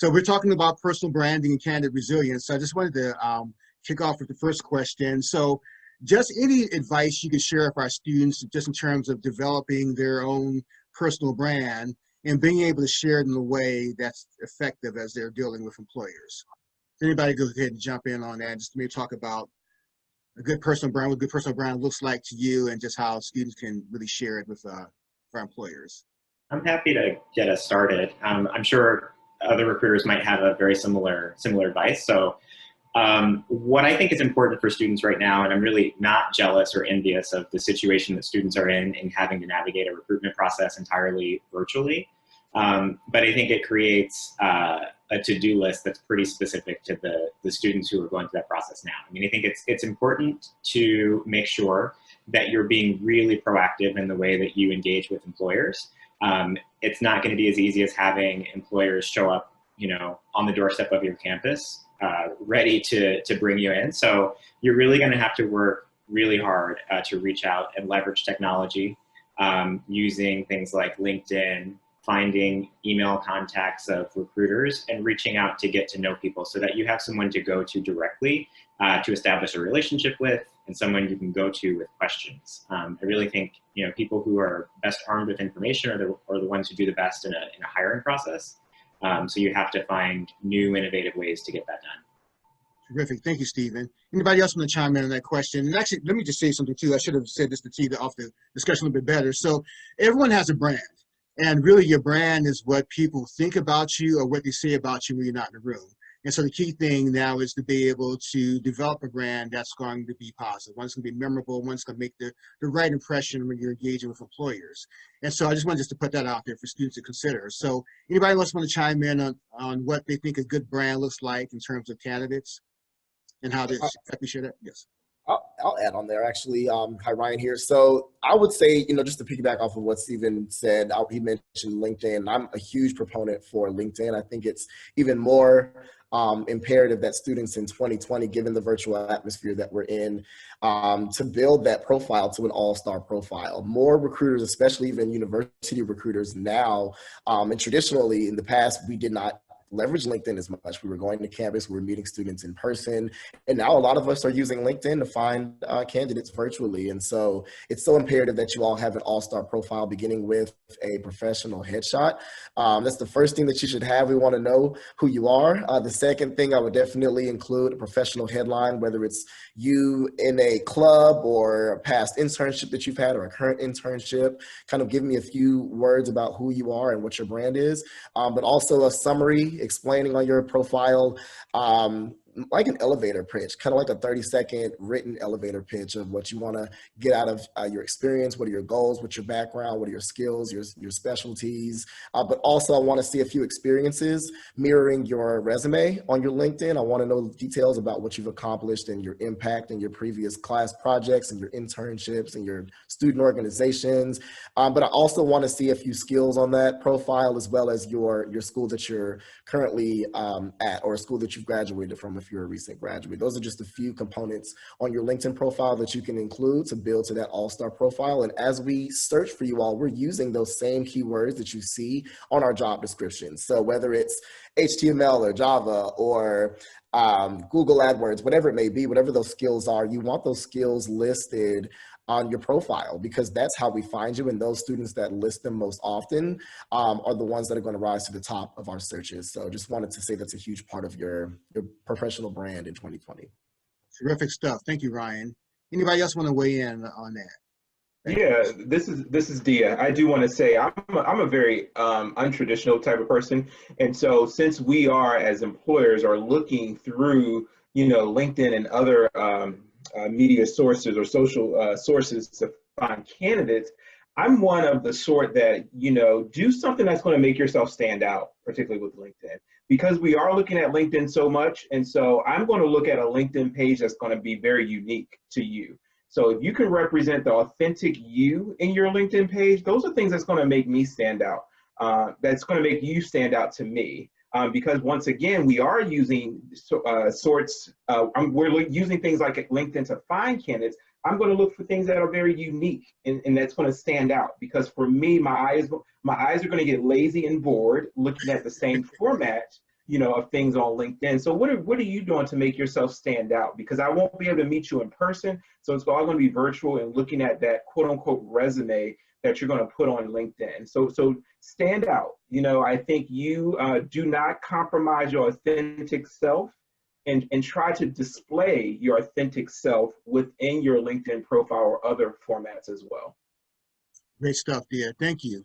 So we're talking about personal branding and candidate resilience. So I just wanted to kick off with the first question. So just any advice you could share with our students just in terms of developing their own personal brand and being able to share it in a way that's effective as they're dealing with employers. Anybody go ahead and jump in on that, just to maybe talk about a good personal brand, what a good personal brand looks like to you, and just how students can really share it with for employers. I'm happy to get us started. I'm sure other recruiters might have a very similar advice. So what I think is important for students right now, and I'm really not jealous or envious of the situation that students are in having to navigate a recruitment process entirely virtually. But I think it creates a to-do list that's pretty specific to the students who are going through that process now. I mean, I think it's important to make sure that you're being really proactive in the way that you engage with employers. It's not going to be as easy as having employers show up, on the doorstep of your campus, ready to bring you in. So you're really going to have to work really hard to reach out and leverage technology, using things like LinkedIn, finding email contacts of recruiters, and reaching out to get to know people so that you have someone to go to directly to establish a relationship with, and someone you can go to with questions. I really think people who are best armed with information are the ones who do the best in a hiring process. So you have to find new, innovative ways to get that done. Terrific. Thank you, Stephen. Anybody else want to chime in on that question? And actually, let me just say something too. I should have said this to tee off the discussion a little bit better. So everyone has a brand. And really, your brand is what people think about you or what they say about you when you're not in the room. And so the key thing now is to be able to develop a brand that's going to be positive. One's going to be memorable. One's going to make the right impression when you're engaging with employers. And so I just wanted just to put that out there for students to consider. So anybody else want to chime in on what they think a good brand looks like in terms of candidates and how they exactly share that? Yes. I'll add on there, actually. Hi, Ryan here. So I would say, just to piggyback off of what Stephen said, he mentioned LinkedIn. I'm a huge proponent for LinkedIn. I think it's even more imperative that students in 2020, given the virtual atmosphere that we're in, to build that profile to an all-star profile. More recruiters, especially even university recruiters now, and traditionally in the past, we did not leverage LinkedIn as much. We were going to campus, we were meeting students in person, and now a lot of us are using LinkedIn to find candidates virtually. And so it's so imperative that you all have an all-star profile, beginning with a professional headshot. That's the first thing that you should have. We want to know who you are. The second thing, I would definitely include a professional headline, whether it's you in a club or a past internship that you've had or a current internship. Kind of give me a few words about who you are and what your brand is, but also a summary explaining on your profile, like an elevator pitch, kind of like a 30-second written elevator pitch of what you want to get out of your experience. What are your goals? What's your background? What are your skills, your specialties? But also I want to see a few experiences mirroring your resume on your LinkedIn. I want to know details about what you've accomplished and your impact in your previous class projects and your internships and your student organizations. But I also want to see a few skills on that profile, as well as your school that you're currently at, or a school that you've graduated from if you're a recent graduate. Those are just a few components on your LinkedIn profile that you can include to build to that all-star profile. And as we search for you all, we're using those same keywords that you see on our job description. So whether it's HTML or Java or Google AdWords, whatever it may be, whatever those skills are, you want those skills listed on your profile, because that's how we find you. And those students that list them most often are the ones that are going to rise to the top of our searches. So just wanted to say that's a huge part of your professional brand in 2020. Terrific stuff. Thank you, Ryan. Anybody else want to weigh in on that? Yeah, this is Dia. I do want to say I'm a very untraditional type of person, and so since we are, as employers, are looking through LinkedIn and other media sources or social sources to find candidates, I'm one of the sort that do something that's going to make yourself stand out, particularly with LinkedIn, because we are looking at LinkedIn so much, and so I'm going to look at a LinkedIn page that's going to be very unique to you. So if you can represent the authentic you in your LinkedIn page, those are things that's going to make me stand out. That's going to make you stand out to me. Because once again, we are using we're using things like LinkedIn to find candidates. I'm going to look for things that are very unique and that's going to stand out. Because for me, my eyes are going to get lazy and bored looking at the same format, of things on LinkedIn. So what are you doing to make yourself stand out? Because I won't be able to meet you in person, so it's all going to be virtual and looking at that quote unquote resume that you're going to put on LinkedIn. So stand out. I think you do not compromise your authentic self, and try to display your authentic self within your LinkedIn profile or other formats as well. Great stuff, Dia. Thank you.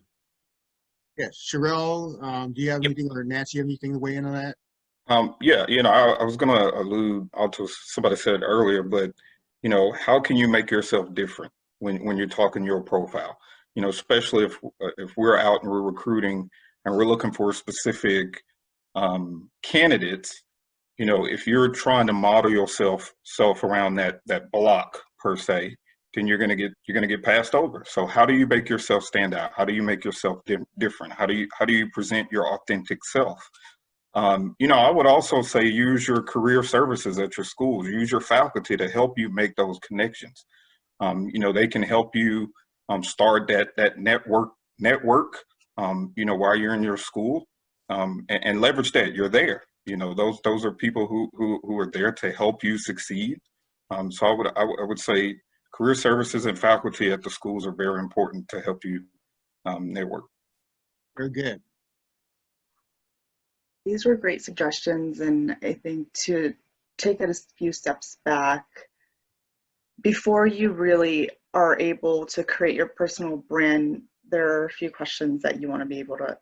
Yes, Sherelle, do you have anything, or Nancy, anything to weigh in on that? Yeah, I was going to allude to somebody said earlier, but how can you make yourself different when you're talking your profile? Especially if we're out and we're recruiting and we're looking for specific candidates. If you're trying to model yourself around that block per se, then you're gonna get passed over. So how do you make yourself stand out? How do you make yourself different? How do you present your authentic self? I would also say use your career services at your schools. Use your faculty to help you make those connections. They can help you start that network. While you're in your school, and leverage that. You're there. Those are people who are there to help you succeed. So I would say career services and faculty at the schools are very important to help you network. Very good. These were great suggestions, and I think to take it a few steps back, before you really are able to create your personal brand, there are a few questions that you want to be able to,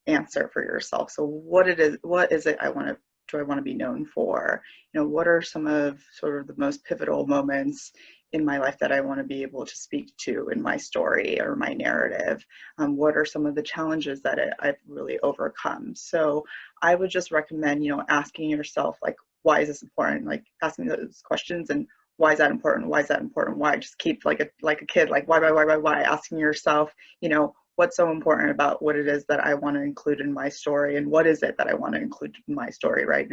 answer for yourself. So what is it do I want to be known for? What are some of sort of the most pivotal moments in my life that I want to be able to speak to in my story or my narrative? What are some of the challenges that I've really overcome? So I would just recommend, asking yourself, like, why is this important? Like asking those questions, and why is that important? Why is that important? Why? Just keep like a kid, like why? Asking yourself, what's so important about what it is that I want to include in my story, and what is it that I want to include in my story, right?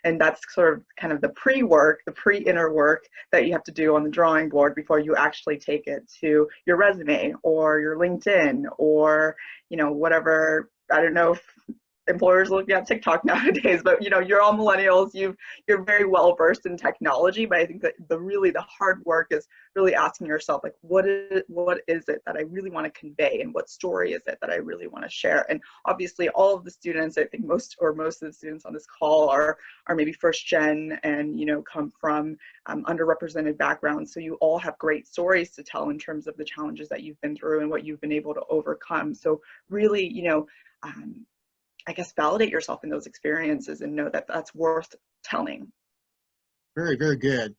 And that's sort of kind of the pre-work, the pre-inner work that you have to do on the drawing board before you actually take it to your resume or your LinkedIn or, whatever. I don't know if employers looking at TikTok nowadays, but you're all millennials, you're very well versed in technology, but I think that the hard work is really asking yourself, like, what is it that I really want to convey, and what story is it that I really want to share? And obviously all of the students, I think most of the students on this call are maybe first gen and come from underrepresented backgrounds, so you all have great stories to tell in terms of the challenges that you've been through and what you've been able to overcome. So really, I guess validate yourself in those experiences and know that that's worth telling. Very, very good.